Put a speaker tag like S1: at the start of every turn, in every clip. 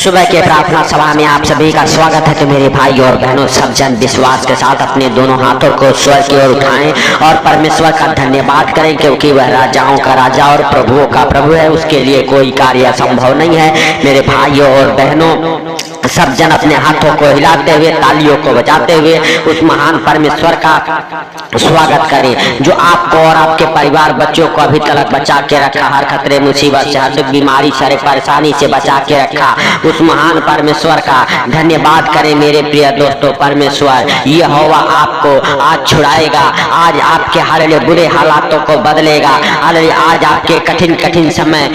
S1: सुबह के प्रार्थना सभा में आप सभी का स्वागत है। तो मेरे भाई और बहनों, सब जन विश्वास के साथ अपने दोनों हाथों को स्वर की ओर उठाएं और परमेश्वर का धन्यवाद करें, क्योंकि वह राजाओं का राजा और प्रभुओं का प्रभु है। उसके लिए कोई कार्य असंभव नहीं है। मेरे भाइयों और बहनों, सब जन अपने हाथों को हिलाते हुए, तालियों को बजाते हुए उस महान परमेश्वर का स्वागत करें जो आपको और आपके परिवार बच्चों को अभी तक बचा के रखा, हर खतरे मुसीबत से, हर दुख बीमारी सारे परेशानी से बचा के रखा। उस महान परमेश्वर का धन्यवाद करें। मेरे प्रिय दोस्तों, परमेश्वर यहोवा आपको आज छुड़ाएगा, आज आपके हाल बुरे हालातों को बदलेगा, आज आपके कठिन कठिन समय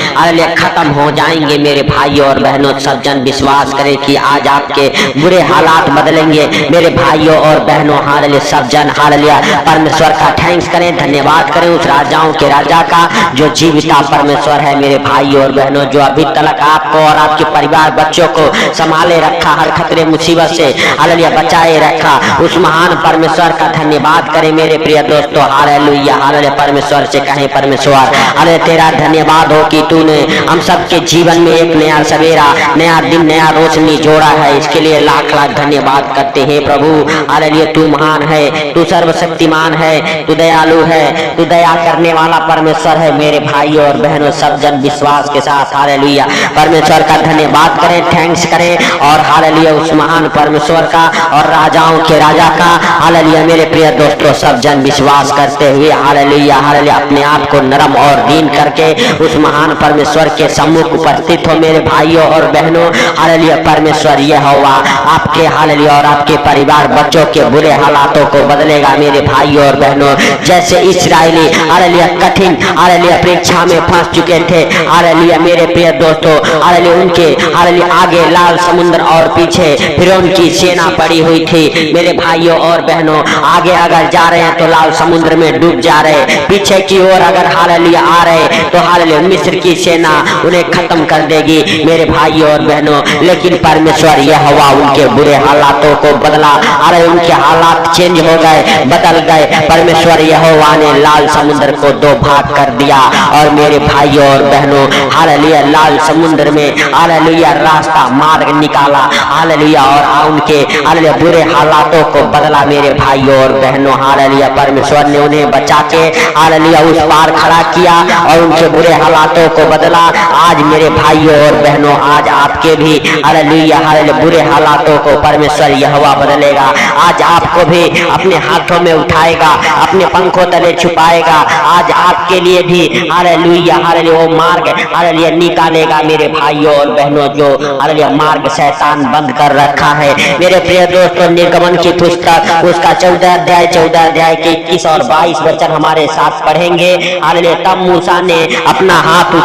S1: खत्म हो जाएंगे। मेरे भाइयों और बहनों, सब जन विश्वास करें कि आज आपके बुरे हालात बदलेंगे। मेरे भाइयों और बहनों, हालेलुया, सब जन हालेलुया परमेश्वर का थैंक्स करें, धन्यवाद करें उस राजाओं के राजा का जो जीविता परमेश्वर है। मेरे भाइयों और बहनों, जो अभी तक आपको और आपके परिवार बच्चों को संभाले रखा, हर खतरे मुसीबत से हालेलुया बचाए रखा, उस महान परमेश्वर का धन्यवाद करें। मेरे प्रिय दोस्तों, हालेलुया हालेलुया, परमेश्वर से कहें, परमेश्वर हालेलुया तेरा धन्यवाद हो कि तूने हम सबके जीवन में एक नया सवेरा, नया दिन, नया रोशनी जोड़ा है। इसके लिए लाख लाख धन्यवाद करते हैं प्रभु। हालेलुया, तू महान है, तू सर्वशक्तिमान है, तू दयालु है, तू दया करने वाला परमेश्वर है। मेरे भाइयों और बहनों, सब जन विश्वास के साथ हालेलुया परमेश्वर का धन्यवाद करें, थैंक्स करें और हालेलुया उस महान परमेश्वर का और राजाओं के राजा का हालेलुया। मेरे प्रिय दोस्तों, सब जन विश्वास करते हुए हालेलुया हालेलुया अपने आप को नरम और दीन करके उस महान परमेश्वर के सम्मुख उपस्थित हो। मेरे भाइयों और बहनों, हालेलुया परमेश्वर यहोवा आपके हालेलुया और आपके परिवार बच्चों के बुरे हालातों को बदलेगा। मेरे भाइयों और बहनों, जैसे इस्राएली हालेलुया कठिन हालेलुया परीक्षा में फंस चुके थे, हालेलुया मेरे प्रिय दोस्तों, हालेलुया उनके हालेलुया आगे लाल समुद्र और पीछे फिरौन की सेना पड़ी हुई थी। मेरे भाइयों और बहनों, आगे अगर जा रहे हैं तो लाल समुद्र में डूब जा रहे, पीछे की ओर अगर हालेलुया आ रहे तो हालेलुया मिस्र की सेना उन्हें खत्म कर देगी। मेरे भाइयों और बहनों, लेकिन परमेश्वर यहोवा उनके बुरे हालातों को बदला, अरे उनके हालात चेंज हो गए, बदल गए। परमेश्वर यहोवा ने लाल समुद्र को दो भाग कर दिया और मेरे भाइयों और बहनों, हालेलुया लाल समुद्र में हालेलुया रास्ता मार्ग निकाला, हालेलुया और उनके हालेलुया बुरे हालातों को बदला। मेरे भाइयों और बहनों, हालेलुया परमेश्वर ने उन्हें बचा के हालेलुया उस पार खड़ा किया और उनके बुरे हालातों को बदला। आज मेरे भाइयों और बहनों, आज आपके भी हालेलुया हालेलुया बुरे हालातों को परमेश्वर यहोवा बदलेगा। आज आपको भी अपने हाथों में उठाएगा, अपने पंखों तले छुपाएगा। आज आपके लिए भी हालेलुया हालेलुया वो मार्ग हालेलुया निकालेगा। मेरे भाइयों और बहनों, जो हालेलुया मार्ग शैतान बंद कर रखा है। मेरे प्रिय दोस्तों, निर्गमन की पुस्तक उसका 14 अध्याय के 21 और 22 वचन हमारे साथ पढ़ेंगे। हालेलुया, तब मूसा ने अपना हाथ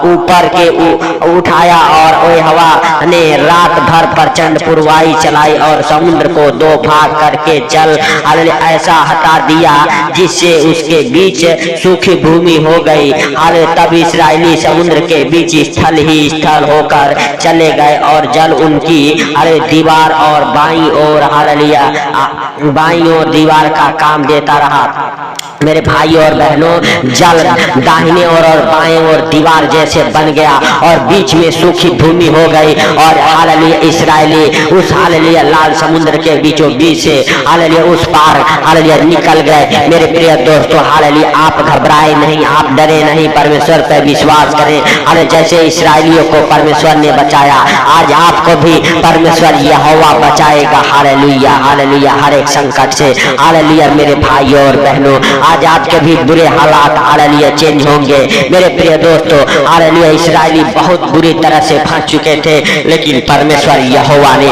S1: ऊपर के उठाया और यहोवा ने रात भर प्रचंड पुरवाई चलाई और समुद्र को दो भाग करके जल हालेलुया ऐसा हटा दिया जिससे उसके बीच सूखी भूमि हो गई। हालेलुया, तब इस्राएली समुद्र के बीच स्थल ही स्थल होकर चले गए और जल उनकी हालेलुया दीवार और बाईं ओर हालेलुया बाईं ओर दीवार का काम देता रहा। मेरे भाइयों और बहनों, जल दाहिने ओर और बाएं ओर दीवार जैसे बन गया और बीच में सूखी भूमि हो गई और हालेलुया इस्राएली उस हालेलुया लाल समुद्र के बीचों बीच से हालेलुया उस पार हालेलुया निकल गए। मेरे प्रिय दोस्तों, हालेलुया आप घबराए नहीं, आप डरे नहीं, परमेश्वर पर विश्वास करें। हालेलुया जैसे इस्राएलियों को परमेश्वर ने बचाया, आज आपको भी परमेश्वर यहोवा बचाएगा। हालेलुया हालेलुया हर एक संकट से। हालेलुया मेरे भाइयों और बहनों, आज आपके भी बुरे हालात हालेलुया चेंज होंगे। मेरे प्रिय दोस्तों, हालेलुया इस्राएली बहुत बुरी तरह से फंस चुके थे, लेकिन परमेश्वर यहोवा ने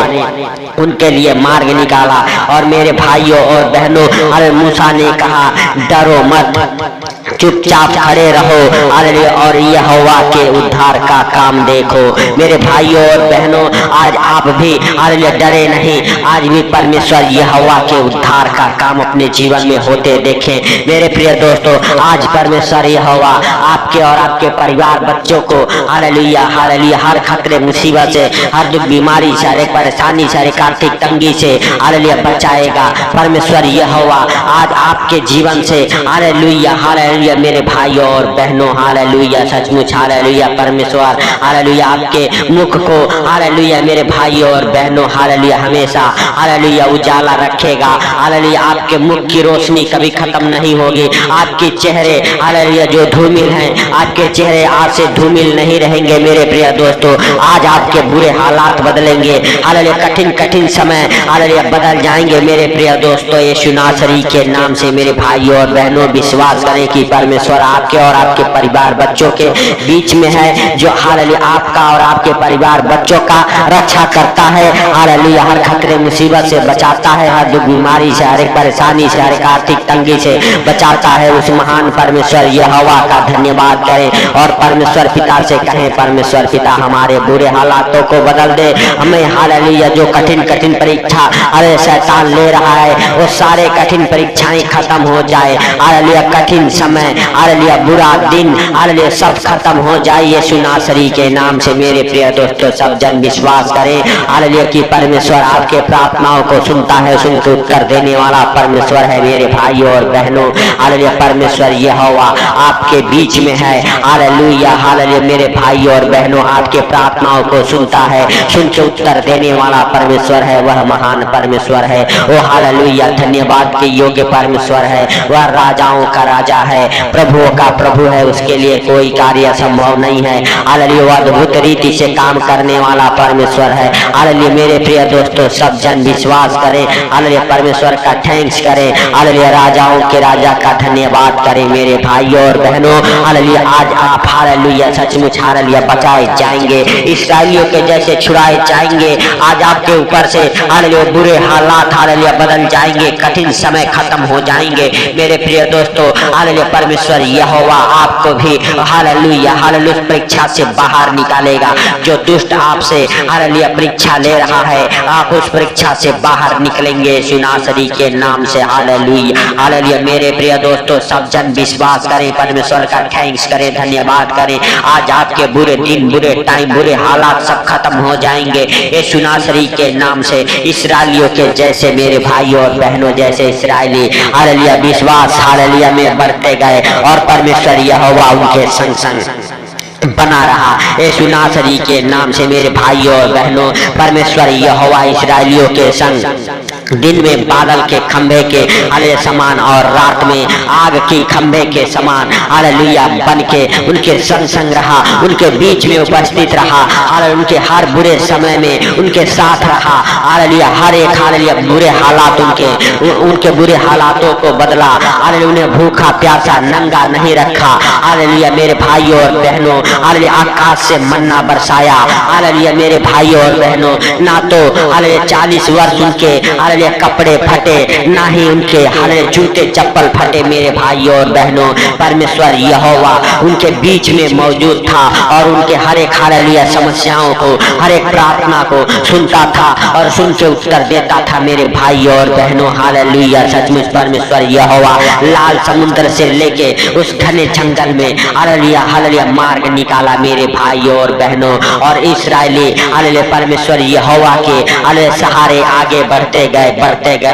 S1: उनके लिए मार्ग निकाला। और मेरे भाइयों और बहनों, अरे मूसा ने कहा, डरो मत, चुपचाप खड़े रहो हालेलुया और यहोवा के उद्धार का काम देखो। मेरे भाइयों और बहनों, आज आप भी हालेलुया डरे नहीं, आज भी परमेश्वर यहोवा के उद्धार का काम अपने जीवन में होते देखें। मेरे प्रिय दोस्तों, आज परमेश्वर यहोवा आपके और आपके परिवार बच्चों को हालेलुया हालेलुया हर खतरे मुसीबत से, हर दुख बीमारी से, हर परेशानी से, हर आर्थिक तंगी से हालेलुया बचाएगा। परमेश्वर यहोवा आज आपके जीवन से हालेलुया हालेलुया हालेलुया मेरे भाइयों और बहनों, हालेलुया सचमुच हालेलुया परमेश्वर हालेलुया आपके मुख को हालेलुया मेरे भाइयों और बहनों हालेलुया हमेशा हालेलुया उजाला रखेगा। हालेलुया आपके मुख की रोशनी कभी खत्म नहीं होगी। आपके चेहरे हालेलुया जो धूमिल हैं, आपके चेहरे आज से धूमिल नहीं रहेंगे मेरे प्रिय दोस्तों। आज आपके बुरे हालात बदलेंगे, हालेलुया कठिन कठिन समय हालेलुया बदल जाएंगे मेरे प्रिय दोस्तों। यीशु नासरी के नाम से मेरे भाइयों और बहनों विश्वास करें कि परमेश्वर आपके और आपके परिवार बच्चों के बीच में है, जो हालेलुया आपका और आपके परिवार बच्चों का रक्षा करता है। हालेलुया हर खतरे मुसीबत से बचाता है, हर दुख बीमारी से, हर एक परेशानी से, हर एक आर्थिक तंगी से बचाता है। उस महान परमेश्वर यहोवा का धन्यवाद करें और परमेश्वर पिता से कहें, परमेश्वर पिता हमारे बुरे हालातों को बदल दे। हमें हालेलुया जो कठिन कठिन परीक्षा अरे शैतान ले रहा है, वो सारे कठिन परीक्षाएं खत्म हो जाए। हालेलुया कठिन समय हालेलुया बुरा दिन हालेलुया सब खत्म हो जाए यीशु नासरी के नाम से मेरे प्रिय दोस्तों। सब जन विश्वास करें हालेलुया कि परमेश्वर आपके प्रार्थनाओं को सुनता है, सुनकर उत्तर देने वाला परमेश्वर है मेरे भाइयों और बहनों। हालेलुया परमेश्वर यहोवा आपके बीच में है। हालेलुया हालेलुया मेरे भाइयों और बहनों आपके प्रार्थनाओं को सुनता है, सुन के उत्तर देने वाला परमेश्वर है, वह महान परमेश्वर है। वो हालेलुया धन्यवाद के योग्य परमेश्वर है, वह राजाओं का राजा है, प्रभुओं का प्रभु है, उसके लिए कोई कार्य संभव नहीं है। हालेलुया वह अद्भुत रीति से काम करने वाला परमेश्वर है। हालेलुया मेरे प्रिय दोस्तों सब जन विश्वास करें, हालेलुया परमेश्वर का थैंक्स करें, हालेलुया राजाओं के राजा का धन्यवाद करें मेरे भाइयों और बहनों। हालेलुया आज आप हालेलुया सचमुच हालेलुया बचाए जाएंगे, इस्राएलियों के जैसे छुड़ाए जाएंगे। आज आपके ऊपर से हालेलुया बुरे हालात हालेलुया बदल जाएंगे, कठिन समय खत्म हो जाएंगे मेरे प्रिय दोस्तों। हालेलुया परमेश्वर यहोवा आपको भी हालेलुया हालेलुया परीक्षा से बाहर निकालेगा। जो दुष्ट आपसे हालेलुया परीक्षा ले रहा है, आप उस परीक्षा से बाहर निकलेंगे यीशु नासरी के नाम से। हालेलुया हालेलुया मेरे प्रिय दोस्तों सब जन विश्वास करें, परमेश्वर का थैंक्स करें, धन्यवाद करें। आज आपके बुरे दिन, बुरे टाइम, बुरे हालात सब खत्म हो जाएंगे यीशु नासरी के नाम से। इस्राएलियों के जैसे मेरे भाइयों और बहनों जैसे इस्राएली हालेलुया विश्वास हालेलुया में बढ़ते गए और परमेश्वर यहोवा उनके संग संग बना रहा यीशु नासरी के नाम से मेरे भाइयों और बहनों। परमेश्वर यहोवा इस्राएलियों के संग दिन में बादल के खंभे के हालेलुया समान और रात में आग की खंभे के समान हालेलुया बन के उनके संग संग रहा, उनके बीच में उपस्थित रहा, हालेलुया उनके हर बुरे समय में उनके साथ रहा। हालेलुया हर एक हालेलुया बुरे हालात उनके बुरे हालातों को बदला। हालेलुया उन्हें भूखा प्यासा नंगा नहीं रखा। हालेलुया मेरे भाइयों और बहनों हालेलुया आकाश से मन्ना बरसाया। हालेलुया मेरे भाइयों और बहनों ना तो हालेलुया 40 वर्ष उनके हालेलुया कपड़े फटे, ना ही उनके हालेलुया जूते चप्पल फटे मेरे भाइयों और बहनों। परमेश्वर यहोवा उनके बीच में मौजूद था और उनके हर एक हालेलुया समस्याओं को, हर एक प्रार्थना को सुनता था और सुन के उत्तर देता था मेरे भाइयों और बहनों। हालेलुया सचमुच परमेश्वर यहोवा लाल समुद्र से लेके उस घने जंगल में हालेलुया हालेलुया मार्ग निकाला मेरे भाइयों और बहनों। और इस्राएली हालेलुया परमेश्वर यहोवा के हालेलुया सहारे आगे बढ़ते गए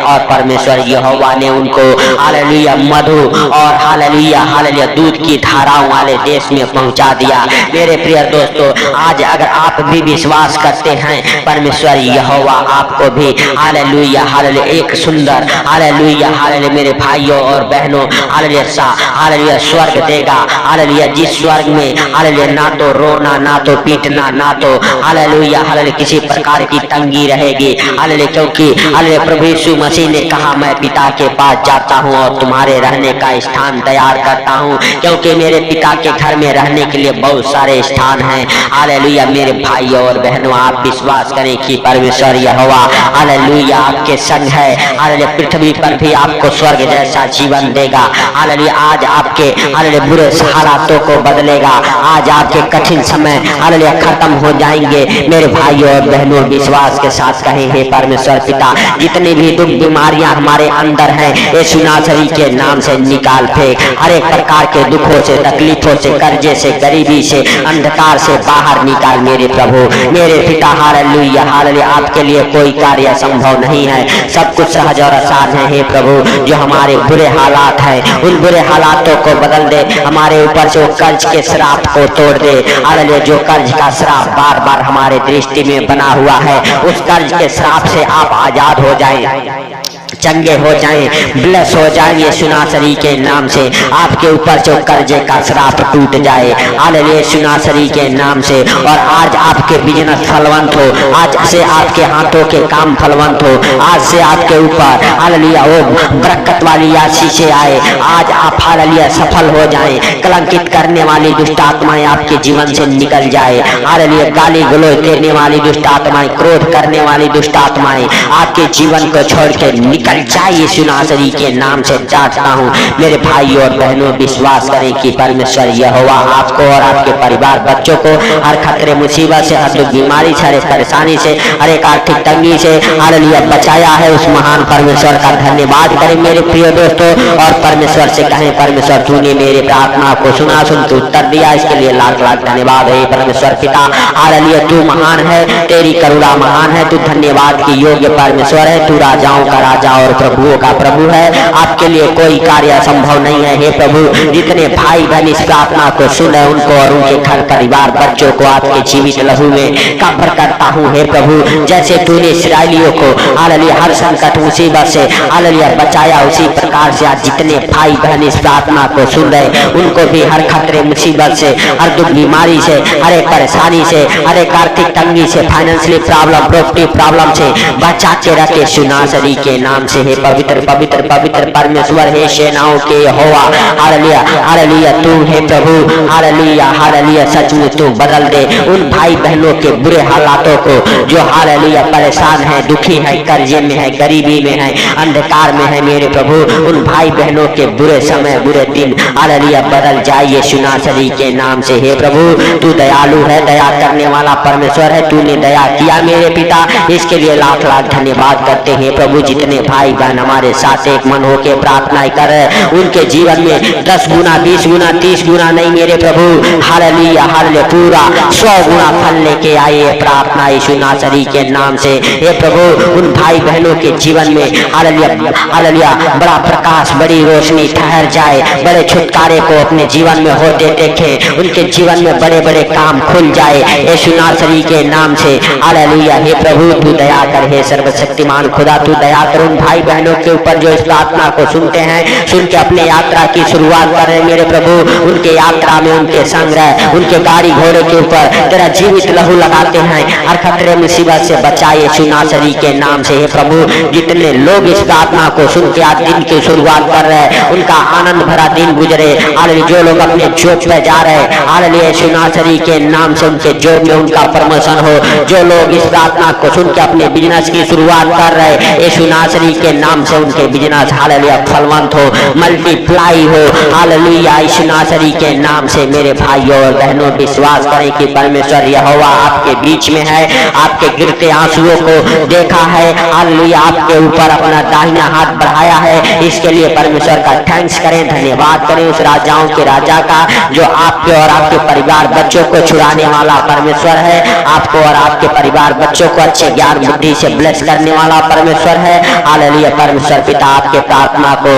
S1: और परमेश्वर यहोवा ने उनको हालेलुया मधु और हालेलुया हालेलुया दूध की धाराओं वाले देश में पहुंचा दिया मेरे प्रिय दोस्तों। आज अगर आप भी विश्वास करते हैं, परमेश्वर यहोवा आपको भी हालेलुया हालेलुया एक सुंदर हालेलुया हालेलुया मेरे भाइयों और बहनों हालेलुया स्वर्ग देगा। हालेलुया जिस स्वर्ग में हालेलुया ना तो रोना, ना तो पीटना, ना तो हालेलुया हालेलुया किसी प्रकार की तंगी रहेगी। हालेलुया क्योंकि हालेलुया प्रभु यीशु मसीह ने कहा मैं पिता के पास जाता हूँ और तुम्हारे रहने का स्थान तैयार करता हूँ, क्योंकि मेरे पिता के घर में रहने के लिए बहुत सारे स्थान हैं। हालेलुया मेरे भाइयों और बहनों आप विश्वास करें कि परमेश्वर यहोवा हालेलुया आपके संग है। हालेलुया पृथ्वी पर भी आपको स्वर्ग जैसा जीवन देगा। हालेलुया आज आपके हालेलुया बुरे हालातों को बदलेगा। आज आपके कठिन समय हालेलुया खत्म हो जाएंगे मेरे भाइयों और बहनों। विश्वास के साथ कहें हे परमेश्वर पिता जितने भी दुख बीमारियां हमारे अंदर हैं यीशु नासरी के नाम से निकाल फेंक। हर एक प्रकार के दुखों से, तकलीफों से, कर्जे से, गरीबी से, अंधकार से बाहर निकाल मेरे प्रभु मेरे पिता। Hallelujah hallelujah. आपके लिए कोई कार्य संभव नहीं है, सब कुछ सहज और आसान है। हे प्रभु जो हमारे बुरे हालात हैं उन बुरे हालातों को बदल दे, हमारे ऊपर से वो कर्ज के श्राप को तोड़ दे। हालेलुया। जो कर्ज का श्राप बार बार हमारे दृष्टि में बना हुआ है उस कर्ज के श्राप से आप आजाद हो जाएं, चंगे हो जाएं, ब्लेस हो जाएंगे यीशु नासरी के नाम से। आपके ऊपर से कर्जे का श्राप टूट जाए हालेलुया यीशु नासरी के नाम से। और आज आपके बिजनेस फलवंत हो, आज से आपके हाथों के काम फलवंत हो, आज से आपके ऊपर हालेलुया वो बरकत वाली आशीषें आए। आज आप हालेलुया सफल हो जाएं, कलंकित करने वाली दुष्ट आत्माएं आपके जीवन से निकल जाए। हालेलुया गाली गलौज देने वाली दुष्ट आत्माएं, क्रोध करने वाली दुष्ट आत्माएं आपके जीवन को छोड़ के निकल जाए यीशु नासरी के नाम से चाहता हूँ। मेरे भाई और बहनों विश्वास करें कि परमेश्वर यहोवा आपको और आपके परिवार बच्चों को हर खतरे मुसीबत से, हर दुख बीमारी से, हर एक परेशानी से, हर एक आर्थिक तंगी से हालेलुया बचाया है। उस महान परमेश्वर का धन्यवाद करें मेरे प्रिय दोस्तों और परमेश्वर से कहें परमेश्वर तूने मेरे प्रार्थना को सुना, सुन के उत्तर दिया, इसके लिए लाख लाख धन्यवाद है परमेश्वर पिता। हालेलुया तू महान है, तेरी करुणा महान है, तू धन्यवाद की योग्य परमेश्वर है, तू राजाओं का राजा और प्रभुओं का प्रभु है। आपके लिए कोई कार्य असंभव नहीं है। हे प्रभु जितने भाई बहन इस प्रार्थना को सुने उनको और उनके घर परिवार बच्चों को आपके जीवित लहू में कब्र करता हूँ। हे प्रभु जैसे तूने इस्राएलियों को हालेलुया हर संकट मुसीबत से हालेलुया बचाया, उसी प्रकार से आज जितने भाई बहन इस प्रार्थना को सुन रहे उनको भी हर खतरे मुसीबत से, हर दुख बीमारी से, हर एक परेशानी से, हर एक आर्थिक तंगी से, फाइनेंशियली प्रॉब्लम, प्रॉपर्टी प्रॉब्लम से बचा के रखे यीशु नासरी के नाम से। हे पवित्र पवित्र पवित्र परमेश्वर हे सेनाओं के यहोवा हालेलुया हालेलुया तू हे प्रभु हालेलुया हालेलुया सच में तू बदल दे उन भाई बहनों के बुरे हालातों को जो हालेलुया परेशान है, दुखी है, कर्जे में है, गरीबी में है, अंधकार में है। मेरे प्रभु उन भाई बहनों के बुरे समय, बुरे दिन हालेलुया बदल जाए यीशु नासरी के नाम से। हे प्रभु तू दयालु है, दया करने वाला परमेश्वर है, तूने दया किया मेरे पिता, इसके लिए लाख लाख धन्यवाद करते हैं प्रभु। जितने भाई बहन हमारे साथ एक मन होकर प्रार्थना कर रहे उनके जीवन में 10 गुना, 20 गुना, 30 गुना नहीं मेरे प्रभु हालेलुया हालेलुया पूरा 100 गुना फल लेके आए प्रार्थना यीशु नासरी के नाम से। हे प्रभु उन भाई बहनों के जीवन में हालेलुया हालेलुया बड़ा प्रकाश, बड़ी रोशनी ठहर जाए, बड़े छुटकारे को अपने जीवन में होते देखे, उनके जीवन में बड़े बड़े काम खुल जाए यीशु नासरी के नाम से। हालेलुया हे प्रभु तू दया कर, हे सर्वशक्तिमान खुदा तू दया कर उन भाई बहनों के ऊपर जो इस प्रार्थना को सुनते हैं, सुन के अपने यात्रा की शुरुआत कर रहे हैं मेरे प्रभु। उनके यात्रा में, उनके संग्रह, उनके गाड़ी घोड़े के ऊपर तेरा जीवित लहू लगाते हैं, हर खतरे मुसीबत से बचाए यीशु नासरी के नाम से। हे प्रभु जितने लोग इस प्रार्थना को सुन के आज दिन की शुरुआत कर रहे हैं उनका आनंद भरा दिन गुजरे। हालेलुया जो लोग अपने जॉब पे जा रहे हैं हालेलुया यीशु नासरी के नाम से उनके जॉब में उनका प्रमोशन हो। जो लोग इस प्रार्थना को सुन के अपने बिजनेस की शुरुआत कर रहे हैं यीशु नासरी के नाम से उनके बिजनेस हालेलुया फलवंत हो, मल्टीप्लाई हो हालेलुया यीशु नासरी के नाम से। मेरे भाइयों और बहनों विश्वास करें कि परमेश्वर यहोवा आपके बीच में है, आपके गिरते आंसुओं को देखा है हालेलुया, आपके ऊपर अपना दाहिना हाथ बढ़ाया है। इसके लिए परमेश्वर का थैंक्स करें, धन्यवाद करें उस राजाओं के राजा का जो आपके और आपके परिवार बच्चों को छुड़ाने वाला परमेश्वर है, आपको और आपके परिवार बच्चों को अच्छे ज्ञान बुद्धि से ब्लेस करने वाला परमेश्वर है। हालेलुया परमेश्वर पिता आपके प्रार्थना को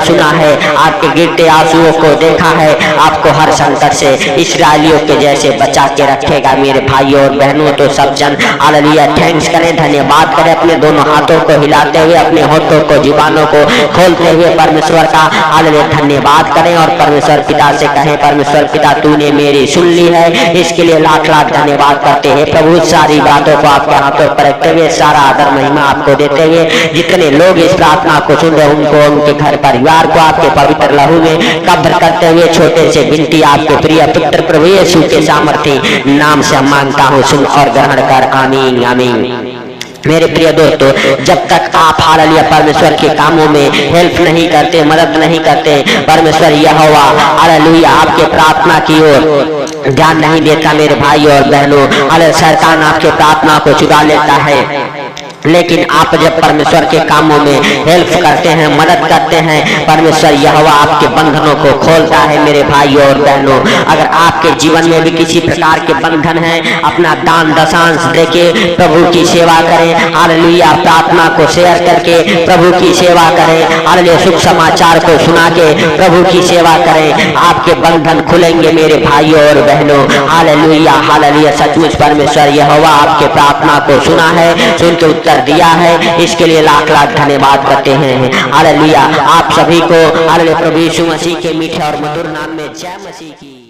S1: सुना है, आपके गिरते आंसुओं को देखा है, आपको हर संकट से इस्राएलियों के जैसे बचा के रखेगा। मेरे भाइयों और बहनों तो सब जन हालेलुया थैंक्स करें, धन्यवाद करें, अपने दोनों हाथों को हिलाते हुए, अपने होठों को, जुबानों को खोलते हुए परमेश्वर का हालेलुया धन्यवाद करें और परमेश्वर पिता से कहें परमेश्वर पिता तूने मेरी सुन ली है, इसके लिए लाख लाख धन्यवाद करते हैं प्रभु। सारी बातों को आपके हाथों पर रखते हुए, सारा आदर महिमा आपको देते हुए, जितने लोग इस प्रार्थना को सुन रहे उनको, उनके घर परिवार को आपके पवित्र लहू में कब्र करते हुए छोटे से विनती आपके प्रिय पुत्र प्रभु यीशु के सामर्थ्य नाम से मांगता हूँ, सुन और ग्रहण कर, आमीन आमीन। मेरे प्रिय दोस्तों जब तक आप हालेलुया परमेश्वर के कामों में हेल्प नहीं करते, मदद नहीं करते, परमेश्वर यहोवा हालेलुया आपके प्रार्थना की ओर ध्यान नहीं देता मेरे भाई और बहनों। हालेलुया शैतान आपके प्रार्थना को चुरा लेता है, लेकिन आप जब परमेश्वर के कामों में हेल्प करते हैं, मदद करते हैं, परमेश्वर यहोवा आपके बंधनों को खोलता है। मेरे भाइयों और बहनों, अगर आपके जीवन में भी किसी प्रकार के बंधन हैं, अपना दान दशांश देके प्रभु की सेवा करें। हालेलुया। प्रार्थना को शेयर करके प्रभु की सेवा करें। हालेलुया। शुभ समाचार को सुना के प्रभु की सेवा करें, आपके बंधन खुलेंगे मेरे भाइयों और बहनों। Hallelujah, hallelujah. सचमुच परमेश्वर यहोवा आपके प्रार्थना को सुना है, सुन के उत्तर दिया है, इसके लिए लाख लाख धन्यवाद करते हैं। हालेलुया। आप सभी को हालेलुया प्रभु यीशु मसीह के मीठे और मधुर नाम में जय मसीह की।